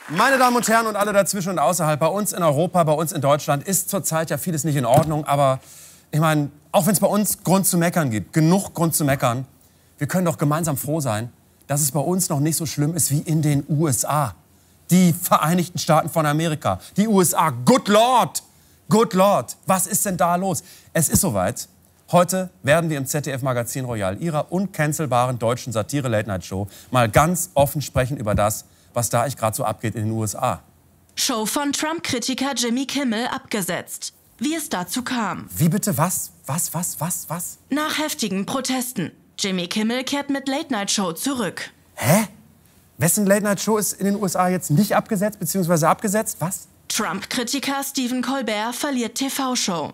Meine Damen und Herren und alle dazwischen und außerhalb, bei uns in Europa, bei uns in Deutschland ist zurzeit ja vieles nicht in Ordnung. Aber ich meine, auch wenn es bei uns Grund zu meckern gibt, genug Grund zu meckern, wir können doch gemeinsam froh sein, dass es bei uns noch nicht so schlimm ist wie in den USA. Die Vereinigten Staaten von Amerika, die USA, good Lord, good Lord. Was ist denn da los? Es ist soweit. Heute werden wir im ZDF-Magazin Royal, Ihrer uncancelbaren deutschen Satire-Late-Night-Show, mal ganz offen sprechen über das, was da gerade so abgeht in den USA. Show von Trump-Kritiker Jimmy Kimmel abgesetzt. Wie es dazu kam. Wie bitte? Was? Was? Nach heftigen Protesten. Jimmy Kimmel kehrt mit Late-Night-Show zurück. Hä? Wessen Late-Night-Show ist in den USA jetzt nicht abgesetzt, bzw. abgesetzt? Was? Trump-Kritiker Stephen Colbert verliert TV-Show.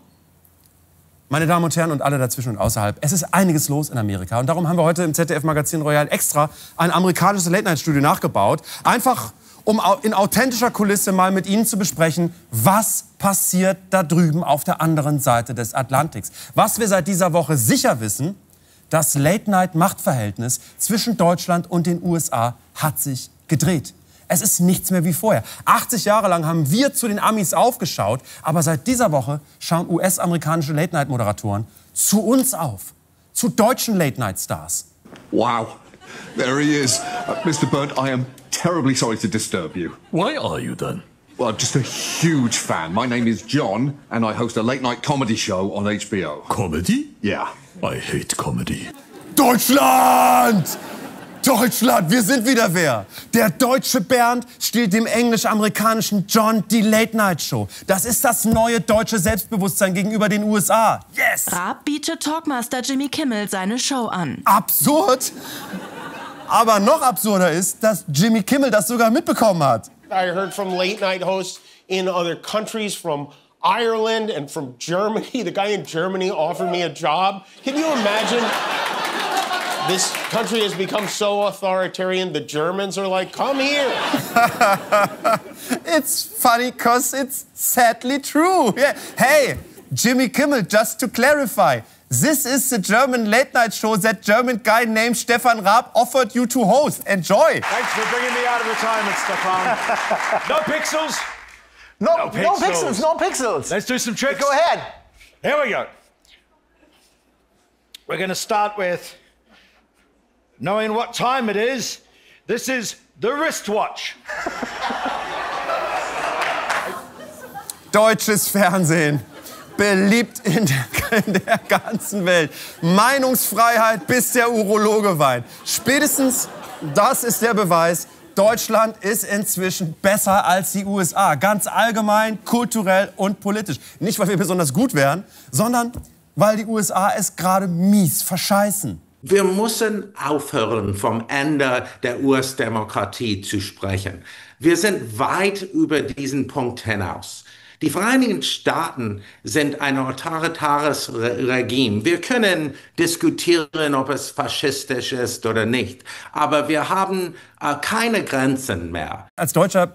Meine Damen und Herren und alle dazwischen und außerhalb, es ist einiges los in Amerika. Und darum haben wir heute im ZDF-Magazin Royal extra ein amerikanisches Late-Night-Studio nachgebaut. Einfach, um in authentischer Kulisse mal mit Ihnen zu besprechen, was passiert da drüben auf der anderen Seite des Atlantiks. Was wir seit dieser Woche sicher wissen, das Late-Night-Machtverhältnis zwischen Deutschland und den USA hat sich gedreht. Es ist nichts mehr wie vorher. 80 Jahre lang haben wir zu den Amis aufgeschaut, aber seit dieser Woche schauen US-amerikanische Late-Night-Moderatoren zu uns auf, zu deutschen Late-Night-Stars. Wow, there he is. Mr. Berndt, I am terribly sorry to disturb you. Why are you then? Well, I'm just a huge fan. My name is John, and I host a late-night comedy show on HBO. Comedy? Yeah. I hate comedy. Deutschland! Deutschland, wir sind wieder wer. Der deutsche Bernd stiehlt dem englisch-amerikanischen John die Late-Night-Show. Das ist das neue deutsche Selbstbewusstsein gegenüber den USA. Yes! Raab bietet Talkmaster Jimmy Kimmel seine Show an. Absurd! Aber noch absurder ist, dass Jimmy Kimmel das sogar mitbekommen hat. I heard from late-night hosts in other countries, from Ireland and from Germany. The guy in Germany offered me a job. Can you imagine? This country has become so authoritarian, the Germans are like, come here. It's funny because it's sadly true. Yeah. Hey, Jimmy Kimmel, just to clarify, this is the German late-night show that German guy named Stefan Raab offered you to host. Enjoy. Thanks for bringing me out of retirement, Stefan. No pixels. No pixels, no pixels. Let's do some tricks. Go ahead. Here we go. We're going to start with knowing what time it is. This is the wristwatch. Deutsches Fernsehen. Beliebt in der ganzen Welt. Meinungsfreiheit, bis der Urologe weint. Spätestens das ist der Beweis, Deutschland ist inzwischen besser als die USA. Ganz allgemein, kulturell und politisch. Nicht, weil wir besonders gut wären, sondern weil die USA es gerade mies verscheißen. Wir müssen aufhören, vom Ende der US-Demokratie zu sprechen. Wir sind weit über diesen Punkt hinaus. Die Vereinigten Staaten sind ein autoritäres Regime. Wir können diskutieren, ob es faschistisch ist oder nicht. Aber wir haben keine Grenzen mehr. Als Deutscher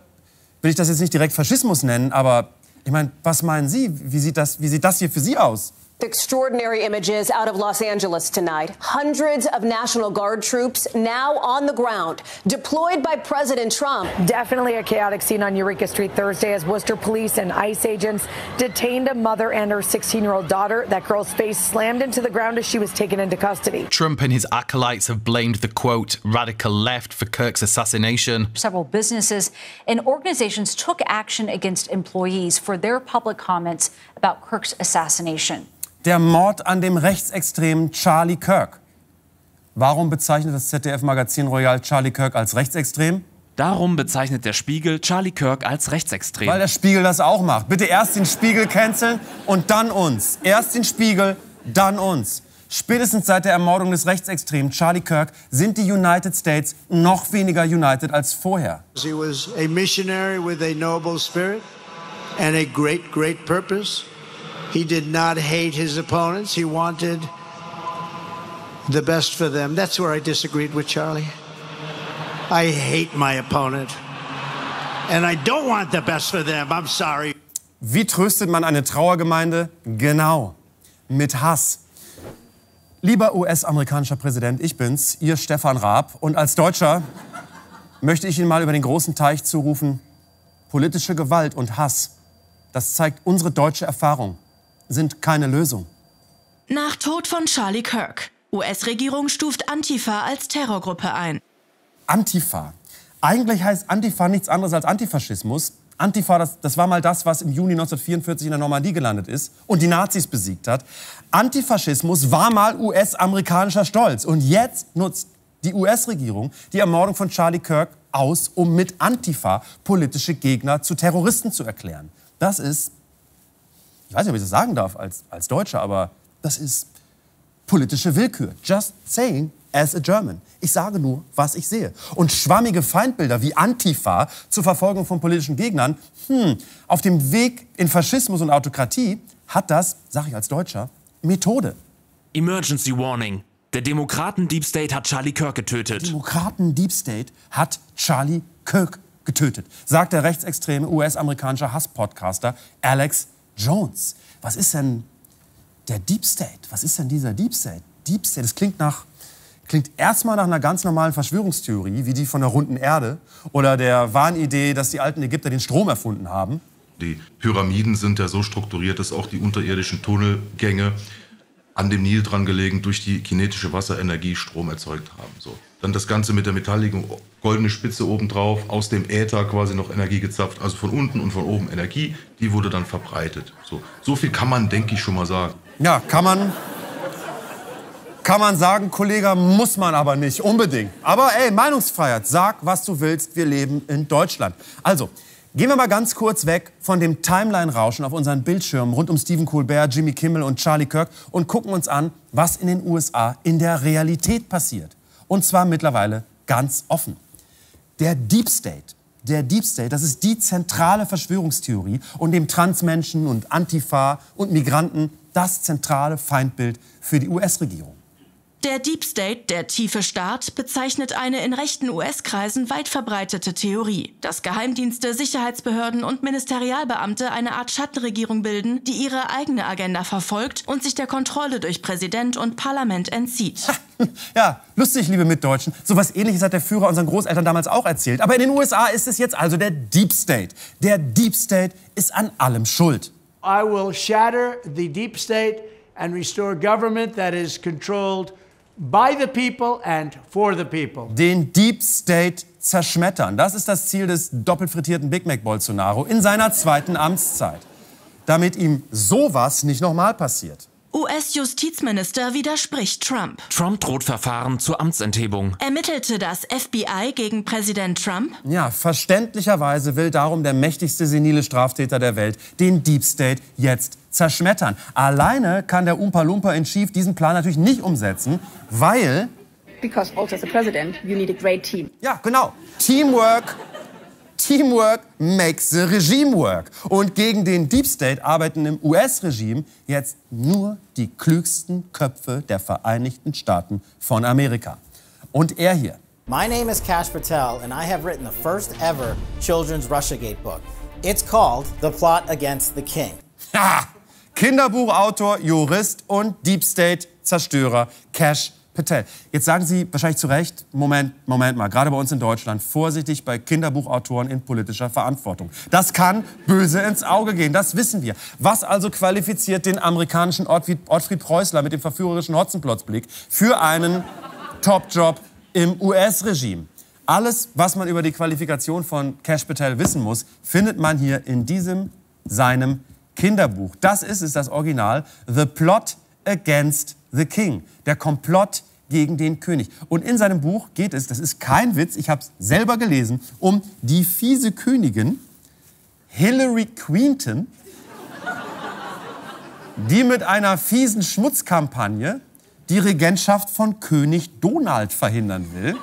will ich das jetzt nicht direkt Faschismus nennen, aber ich meine, was meinen Sie? Wie sieht das hier für Sie aus? Extraordinary images out of Los Angeles tonight. Hundreds of National Guard troops now on the ground, deployed by President Trump. Definitely a chaotic scene on Eureka Street Thursday as Worcester police and ICE agents detained a mother and her 16-year-old daughter. That girl's face slammed into the ground as she was taken into custody. Trump and his acolytes have blamed the, quote, radical left for Kirk's assassination. Several businesses and organizations took action against employees for their public comments about Kirk's assassination. Der Mord an dem rechtsextremen Charlie Kirk. Warum bezeichnet das ZDF-Magazin Royal Charlie Kirk als rechtsextrem? Darum bezeichnet der Spiegel Charlie Kirk als rechtsextrem. Weil der Spiegel das auch macht. Bitte erst den Spiegel canceln und dann uns. Erst den Spiegel, dann uns. Spätestens seit der Ermordung des Rechtsextremen Charlie Kirk sind die United States noch weniger united als vorher. He was a missionary with a noble spirit and a great, great purpose. He did not hate his opponents. He wanted the best for them. That's where I disagreed with Charlie. I hate my opponent. And I don't want the best for them. I'm sorry. Wie tröstet man eine Trauergemeinde? Genau, mit Hass. Lieber US-amerikanischer Präsident, ich bin's, Ihr Stefan Raab. Und als Deutscher möchte ich Ihnen mal über den großen Teich zurufen, politische Gewalt und Hass, das zeigt unsere deutsche Erfahrung, sind keine Lösung. Nach Tod von Charlie Kirk. US-Regierung stuft Antifa als Terrorgruppe ein. Antifa. Eigentlich heißt Antifa nichts anderes als Antifaschismus. Antifa, das war mal das, was im Juni 1944 in der Normandie gelandet ist und die Nazis besiegt hat. Antifaschismus war mal US-amerikanischer Stolz. Und jetzt nutzt die US-Regierung die Ermordung von Charlie Kirk aus, um mit Antifa politische Gegner zu Terroristen zu erklären. Das ist, ich weiß nicht, ob ich das sagen darf als Deutscher, aber das ist politische Willkür. Just saying as a German. Ich sage nur, was ich sehe. Und schwammige Feindbilder wie Antifa zur Verfolgung von politischen Gegnern, auf dem Weg in Faschismus und Autokratie hat das, sage ich als Deutscher, Methode. Emergency Warning. Der Demokraten-Deep State hat Charlie Kirk getötet. Demokraten-Deep State hat Charlie Kirk getötet, sagt der rechtsextreme US-amerikanische Hass-Podcaster Alex Jones. Was ist denn der Deep State? Was ist denn dieser Deep State? Deep State, das klingt erstmal nach einer ganz normalen Verschwörungstheorie, wie die von der runden Erde oder der Wahnidee, dass die alten Ägypter den Strom erfunden haben. Die Pyramiden sind ja so strukturiert, dass auch die unterirdischen Tunnelgänge an dem Nil dran gelegen durch die kinetische Wasserenergie Strom erzeugt haben. So. Dann das Ganze mit der metalligen goldene Spitze obendrauf, aus dem Äther quasi noch Energie gezapft, also von unten und von oben Energie, die wurde dann verbreitet. So viel kann man, denke ich, schon mal sagen. Ja, kann man sagen, Kollege, muss man aber nicht unbedingt. Aber ey, Meinungsfreiheit, sag, was du willst, wir leben in Deutschland. Also, gehen wir mal ganz kurz weg von dem Timeline-Rauschen auf unseren Bildschirmen rund um Stephen Colbert, Jimmy Kimmel und Charlie Kirk und gucken uns an, was in den USA in der Realität passiert. Und zwar mittlerweile ganz offen. Der Deep State, das ist die zentrale Verschwörungstheorie und dem Transmenschen und Antifa und Migranten das zentrale Feindbild für die US-Regierung. Der Deep State, der tiefe Staat, bezeichnet eine in rechten US-Kreisen weit verbreitete Theorie, dass Geheimdienste, Sicherheitsbehörden und Ministerialbeamte eine Art Schattenregierung bilden, die ihre eigene Agenda verfolgt und sich der Kontrolle durch Präsident und Parlament entzieht. Ja, lustig, liebe Mitdeutschen. So was Ähnliches hat der Führer unseren Großeltern damals auch erzählt. Aber in den USA ist es jetzt also der Deep State. Der Deep State ist an allem schuld. I will shatter the deep state and restore government that is controlled by the people and for the people. Den Deep State zerschmettern. Das ist das Ziel des doppelt frittierten Big Mac Bolsonaro in seiner zweiten Amtszeit. Damit ihm sowas nicht nochmal passiert. US-Justizminister widerspricht Trump. Trump droht Verfahren zur Amtsenthebung. Ermittelte das FBI gegen Präsident Trump? Ja, verständlicherweise will darum der mächtigste senile Straftäter der Welt den Deep State jetzt zerschmettern. Alleine kann der Oompa Loompa in Chief diesen Plan natürlich nicht umsetzen, weil... Because also as a president, you need a great team. Ja, genau. Teamwork makes the regime work. Und gegen den Deep State arbeiten im US-Regime jetzt nur die klügsten Köpfe der Vereinigten Staaten von Amerika. Und er hier. My name is Kash Patel and I have written the first ever children's Russiagate book. It's called The Plot Against the King. Ha! Kinderbuchautor, Jurist und Deep State-Zerstörer Kash Patel. Jetzt sagen Sie wahrscheinlich zu Recht, Moment mal, gerade bei uns in Deutschland, vorsichtig bei Kinderbuchautoren in politischer Verantwortung. Das kann böse ins Auge gehen, das wissen wir. Was also qualifiziert den amerikanischen Ottfried Preußler mit dem verführerischen Hotzenplotzblick für einen Top-Job im US-Regime? Alles, was man über die Qualifikation von Kash Patel wissen muss, findet man hier in seinem Kinderbuch. Das ist es, das Original, The Plot Against the King, der Komplott gegen den König. Und in seinem Buch geht es, das ist kein Witz, ich habe es selber gelesen, um die fiese Königin Hillary Clinton, die mit einer fiesen Schmutzkampagne die Regentschaft von König Donald verhindern will.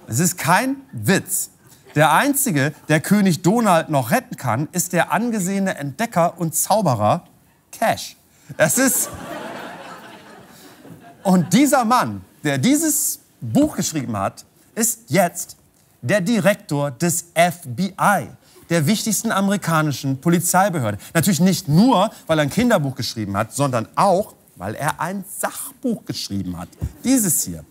Es ist kein Witz. Der Einzige, der König Donald noch retten kann, ist der angesehene Entdecker und Zauberer Cash. Das ist... Und dieser Mann, der dieses Buch geschrieben hat, ist jetzt der Direktor des FBI, der wichtigsten amerikanischen Polizeibehörde. Natürlich nicht nur, weil er ein Kinderbuch geschrieben hat, sondern auch, weil er ein Sachbuch geschrieben hat. Dieses hier,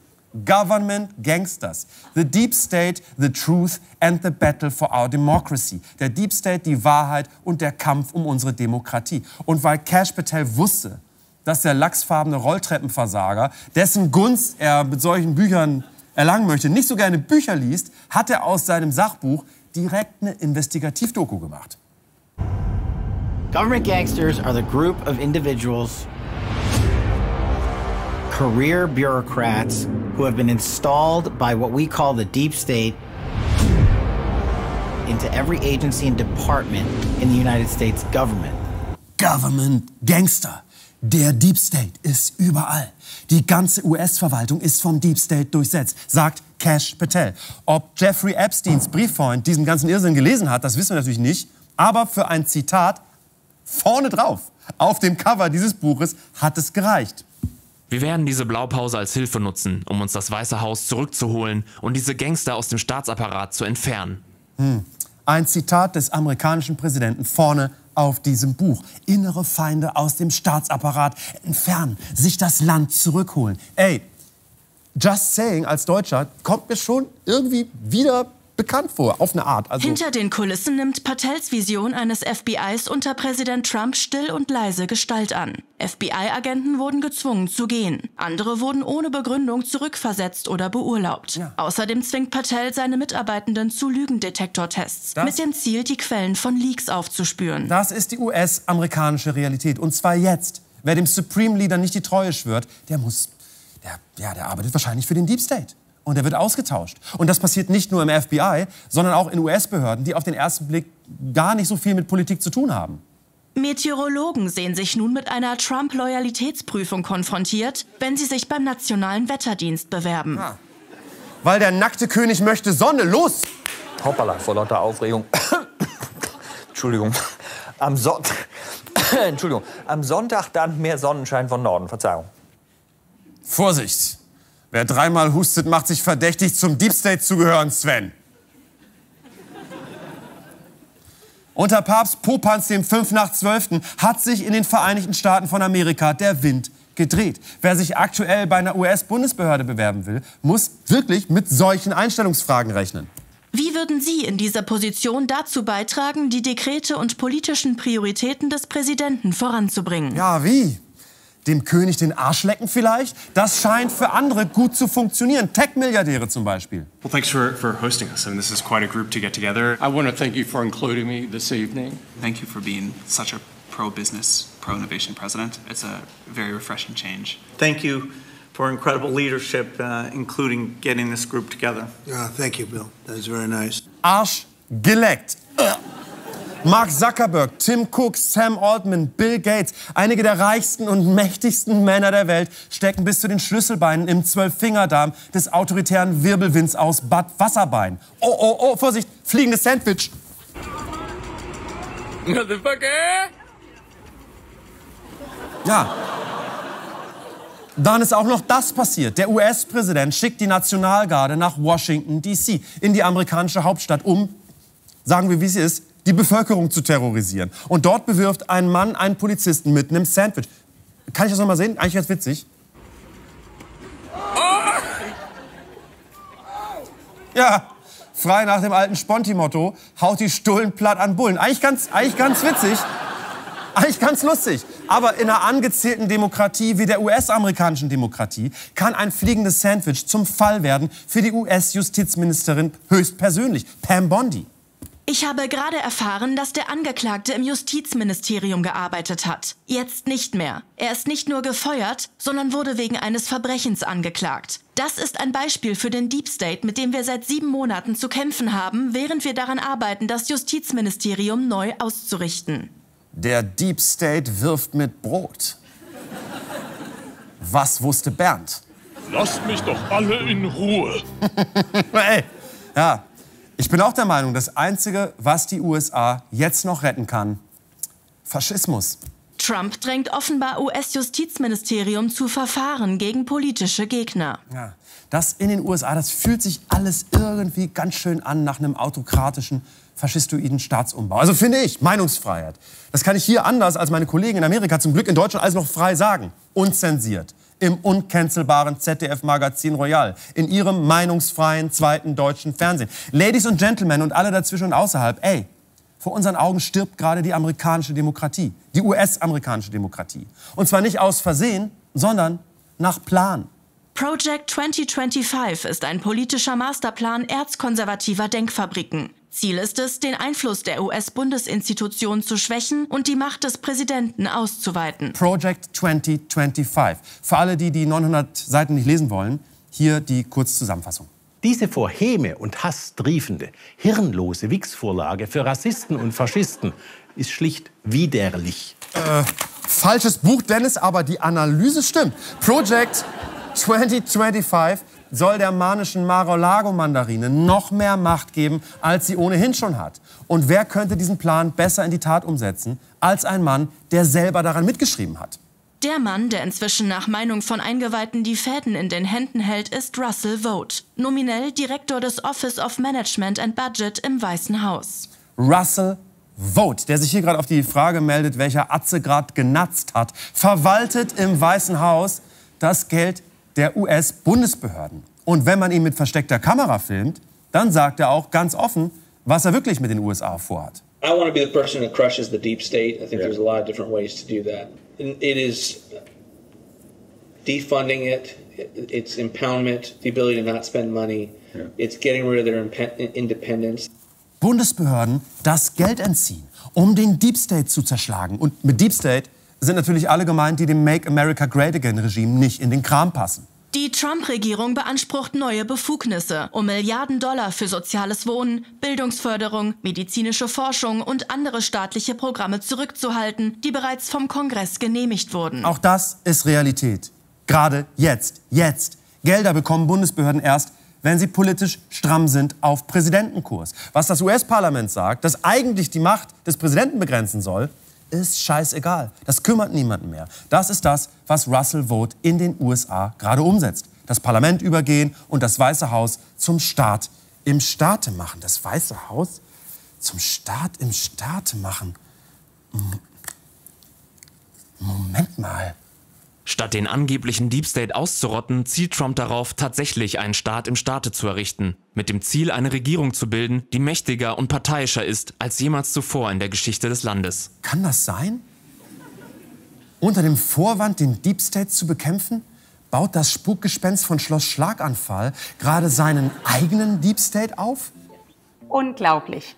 Government Gangsters. The Deep State, the Truth and the Battle for our Democracy. Der Deep State, die Wahrheit und der Kampf um unsere Demokratie. Und weil Kash Patel wusste, dass der lachsfarbene Rolltreppenversager, dessen Gunst er mit solchen Büchern erlangen möchte, nicht so gerne Bücher liest, hat er aus seinem Sachbuch direkt eine Investigativdoku gemacht. Government gangsters are the group of individuals, career bureaucrats who have been installed by what we call the deep state into every agency and department in the United States government. Government Gangster. Der Deep State ist überall. Die ganze US-Verwaltung ist vom Deep State durchsetzt, sagt Kash Patel. Ob Jeffrey Epsteins Brieffreund diesen ganzen Irrsinn gelesen hat, das wissen wir natürlich nicht. Aber für ein Zitat vorne drauf, auf dem Cover dieses Buches, hat es gereicht. Wir werden diese Blaupause als Hilfe nutzen, um uns das Weiße Haus zurückzuholen und diese Gangster aus dem Staatsapparat zu entfernen. Ein Zitat des amerikanischen Präsidenten vorne auf diesem Buch. Innere Feinde aus dem Staatsapparat entfernen, sich das Land zurückholen. Ey, just saying als Deutscher kommt mir schon irgendwie wieder bekannt vor, auf eine Art. Also hinter den Kulissen nimmt Patels Vision eines FBIs unter Präsident Trump still und leise Gestalt an. FBI-Agenten wurden gezwungen zu gehen. Andere wurden ohne Begründung zurückversetzt oder beurlaubt. Ja. Außerdem zwingt Patel seine Mitarbeitenden zu Lügendetektortests, mit dem Ziel, die Quellen von Leaks aufzuspüren. Das ist die US-amerikanische Realität. Und zwar jetzt. Wer dem Supreme Leader nicht die Treue schwört, der arbeitet wahrscheinlich für den Deep State. Und er wird ausgetauscht. Und das passiert nicht nur im FBI, sondern auch in US-Behörden, die auf den ersten Blick gar nicht so viel mit Politik zu tun haben. Meteorologen sehen sich nun mit einer Trump-Loyalitätsprüfung konfrontiert, wenn sie sich beim Nationalen Wetterdienst bewerben. Ja. Weil der nackte König möchte Sonne. Los! Hoppala, vor lauter Aufregung. Entschuldigung. Am Sonntag dann mehr Sonnenschein von Norden. Verzeihung. Vorsicht! Wer dreimal hustet, macht sich verdächtig, zum Deep State zu gehören, Sven. Unter Papst Popanz dem 5 nach 12. hat sich in den Vereinigten Staaten von Amerika der Wind gedreht. Wer sich aktuell bei einer US-Bundesbehörde bewerben will, muss wirklich mit solchen Einstellungsfragen rechnen. Wie würden Sie in dieser Position dazu beitragen, die Dekrete und politischen Prioritäten des Präsidenten voranzubringen? Ja, wie? Dem König den Arsch lecken vielleicht? Das scheint für andere gut zu funktionieren. Tech-Milliardäre zum Beispiel. Well, thanks for hosting us. I mean, this is quite a group to get together. I want to thank you for including me this evening. Thank you for being such a pro-business, pro-innovation president. It's a very refreshing change. Thank you for incredible leadership, including getting this group together. Thank you, Bill. That is very nice. Arsch geleckt. Mark Zuckerberg, Tim Cook, Sam Altman, Bill Gates, einige der reichsten und mächtigsten Männer der Welt, stecken bis zu den Schlüsselbeinen im 12-Fingerdarm des autoritären Wirbelwinds aus Bad Wasserbein. Oh, Vorsicht, fliegendes Sandwich. Motherfucker! Ja. Dann ist auch noch das passiert. Der US-Präsident schickt die Nationalgarde nach Washington, D.C., in die amerikanische Hauptstadt, um, sagen wir wie es ist, die Bevölkerung zu terrorisieren. Und dort bewirft ein Mann einen Polizisten mit einem Sandwich. Kann ich das noch mal sehen? Eigentlich ganz witzig. Ja, frei nach dem alten Sponti-Motto, haut die Stullen platt an Bullen. Eigentlich ganz witzig. Eigentlich ganz lustig. Aber in einer angezählten Demokratie wie der US-amerikanischen Demokratie kann ein fliegendes Sandwich zum Fall werden für die US-Justizministerin höchstpersönlich, Pam Bondi. Ich habe gerade erfahren, dass der Angeklagte im Justizministerium gearbeitet hat. Jetzt nicht mehr. Er ist nicht nur gefeuert, sondern wurde wegen eines Verbrechens angeklagt. Das ist ein Beispiel für den Deep State, mit dem wir seit 7 Monaten zu kämpfen haben, während wir daran arbeiten, das Justizministerium neu auszurichten. Der Deep State wirft mit Brot. Was wusste Bernd? Lasst mich doch alle in Ruhe. Ey, ja. Ich bin auch der Meinung, das Einzige, was die USA jetzt noch retten kann, Faschismus. Trump drängt offenbar US-Justizministerium zu Verfahren gegen politische Gegner. Ja, das in den USA, das fühlt sich alles irgendwie ganz schön an nach einem autokratischen faschistoiden Staatsumbau. Also finde ich, Meinungsfreiheit. Das kann ich hier anders als meine Kollegen in Amerika zum Glück in Deutschland alles noch frei sagen. Unzensiert. Im uncancelbaren ZDF-Magazin Royal. In ihrem meinungsfreien zweiten deutschen Fernsehen. Ladies und Gentlemen und alle dazwischen und außerhalb, ey, vor unseren Augen stirbt gerade die amerikanische Demokratie. Die US-amerikanische Demokratie. Und zwar nicht aus Versehen, sondern nach Plan. Project 2025 ist ein politischer Masterplan erzkonservativer Denkfabriken. Ziel ist es, den Einfluss der US-Bundesinstitutionen zu schwächen und die Macht des Präsidenten auszuweiten. Project 2025. Für alle, die die 900 Seiten nicht lesen wollen, hier die Kurzzusammenfassung. Diese vor Häme und Hass triefende, hirnlose Wix-Vorlage für Rassisten und Faschisten ist schlicht widerlich. Falsches Buch, Dennis, aber die Analyse stimmt. Project 2025 soll der manischen Mar-a-Lago-Mandarine noch mehr Macht geben, als sie ohnehin schon hat. Und wer könnte diesen Plan besser in die Tat umsetzen, als ein Mann, der selber daran mitgeschrieben hat? Der Mann, der inzwischen nach Meinung von Eingeweihten die Fäden in den Händen hält, ist Russell Vought, nominell Direktor des Office of Management and Budget im Weißen Haus. Russell Vought, der sich hier gerade auf die Frage meldet, welcher Atze gerade genatzt hat, verwaltet im Weißen Haus das Geld der US-Bundesbehörden. Und wenn man ihn mit versteckter Kamera filmt, dann sagt er auch ganz offen, was er wirklich mit den USA vorhat. I want to be the person that crushes the deep state. I think there's a lot of different ways to do that. It is defunding it, it's impoundment, the ability to not spend money, it's getting rid of their independence. Bundesbehörden das Geld entziehen, um den Deep State zu zerschlagen. Und mit Deep State sind natürlich alle gemeint, die dem Make America Great Again-Regime nicht in den Kram passen. Die Trump-Regierung beansprucht neue Befugnisse, um Milliarden Dollar für soziales Wohnen, Bildungsförderung, medizinische Forschung und andere staatliche Programme zurückzuhalten, die bereits vom Kongress genehmigt wurden. Auch das ist Realität. Gerade jetzt. Gelder bekommen Bundesbehörden erst, wenn sie politisch stramm sind auf Präsidentenkurs. Was das US-Parlament sagt, das eigentlich die Macht des Präsidenten begrenzen soll, ist scheißegal. Das kümmert niemanden mehr. Das ist das, was Russell Vought in den USA gerade umsetzt. Das Parlament übergehen und das Weiße Haus zum Staat im Staate machen. Das Weiße Haus zum Staat im Staate machen. Moment mal. Statt den angeblichen Deep State auszurotten, zielt Trump darauf, tatsächlich einen Staat im Staate zu errichten. Mit dem Ziel, eine Regierung zu bilden, die mächtiger und parteiischer ist als jemals zuvor in der Geschichte des Landes. Kann das sein? Unter dem Vorwand, den Deep State zu bekämpfen, baut das Spukgespenst von Schloss Schlaganfall gerade seinen eigenen Deep State auf? Unglaublich.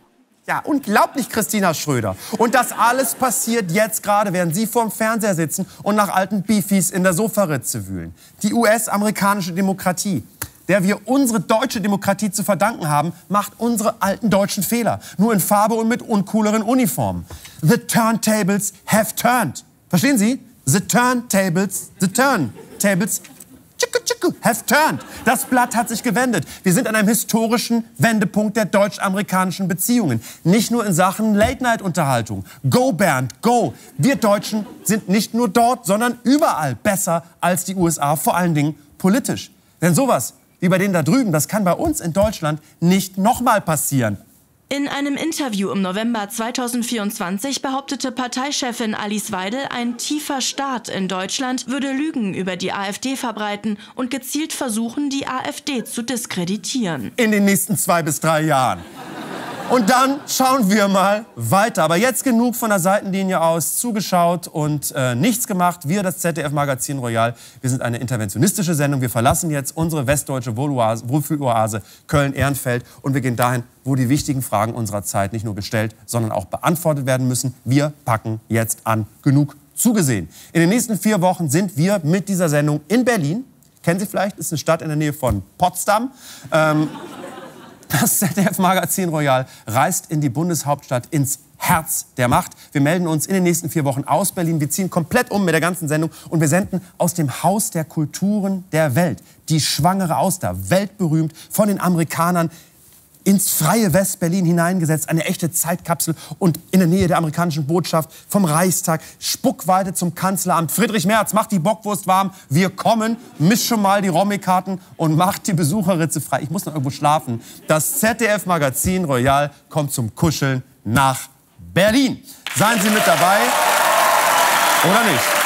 Ja, unglaublich, Christina Schröder. Und das alles passiert jetzt gerade, während Sie vorm Fernseher sitzen und nach alten Beefies in der Sofaritze wühlen. Die US-amerikanische Demokratie, der wir unsere deutsche Demokratie zu verdanken haben, macht unsere alten deutschen Fehler. Nur in Farbe und mit uncooleren Uniformen. The turntables have turned. Verstehen Sie? The turntables have turned. Das Blatt hat sich gewendet. Wir sind an einem historischen Wendepunkt der deutsch-amerikanischen Beziehungen. Nicht nur in Sachen Late-Night-Unterhaltung. Go, Bernd, go! Wir Deutschen sind nicht nur dort, sondern überall besser als die USA, vor allen Dingen politisch. Denn sowas wie bei denen da drüben, das kann bei uns in Deutschland nicht nochmal passieren. In einem Interview im November 2024 behauptete Parteichefin Alice Weidel, ein tiefer Staat in Deutschland würde Lügen über die AfD verbreiten und gezielt versuchen, die AfD zu diskreditieren. In den nächsten 2 bis 3 Jahren. Und dann schauen wir mal weiter. Aber jetzt genug von der Seitenlinie aus zugeschaut und nichts gemacht. Wir, das ZDF-Magazin Royal, wir sind eine interventionistische Sendung. Wir verlassen jetzt unsere westdeutsche Wohlfühloase Köln-Ehrenfeld und wir gehen dahin, wo die wichtigen Fragen unserer Zeit nicht nur gestellt, sondern auch beantwortet werden müssen. Wir packen jetzt an. Genug zugesehen. In den nächsten 4 Wochen sind wir mit dieser Sendung in Berlin. Kennen Sie vielleicht, ist eine Stadt in der Nähe von Potsdam. Das ZDF-Magazin Royal reist in die Bundeshauptstadt, ins Herz der Macht. Wir melden uns in den nächsten 4 Wochen aus Berlin. Wir ziehen komplett um mit der ganzen Sendung und wir senden aus dem Haus der Kulturen der Welt. Die Schwangere Auster, weltberühmt von den Amerikanern ins freie West-Berlin hineingesetzt, eine echte Zeitkapsel und in der Nähe der amerikanischen Botschaft vom Reichstag, Spuckweite zum Kanzleramt. Friedrich Merz, macht die Bockwurst warm, wir kommen, mischt schon mal die Romy-Karten und macht die Besucherritze frei. Ich muss noch irgendwo schlafen. Das ZDF-Magazin Royal kommt zum Kuscheln nach Berlin. Seien Sie mit dabei oder nicht?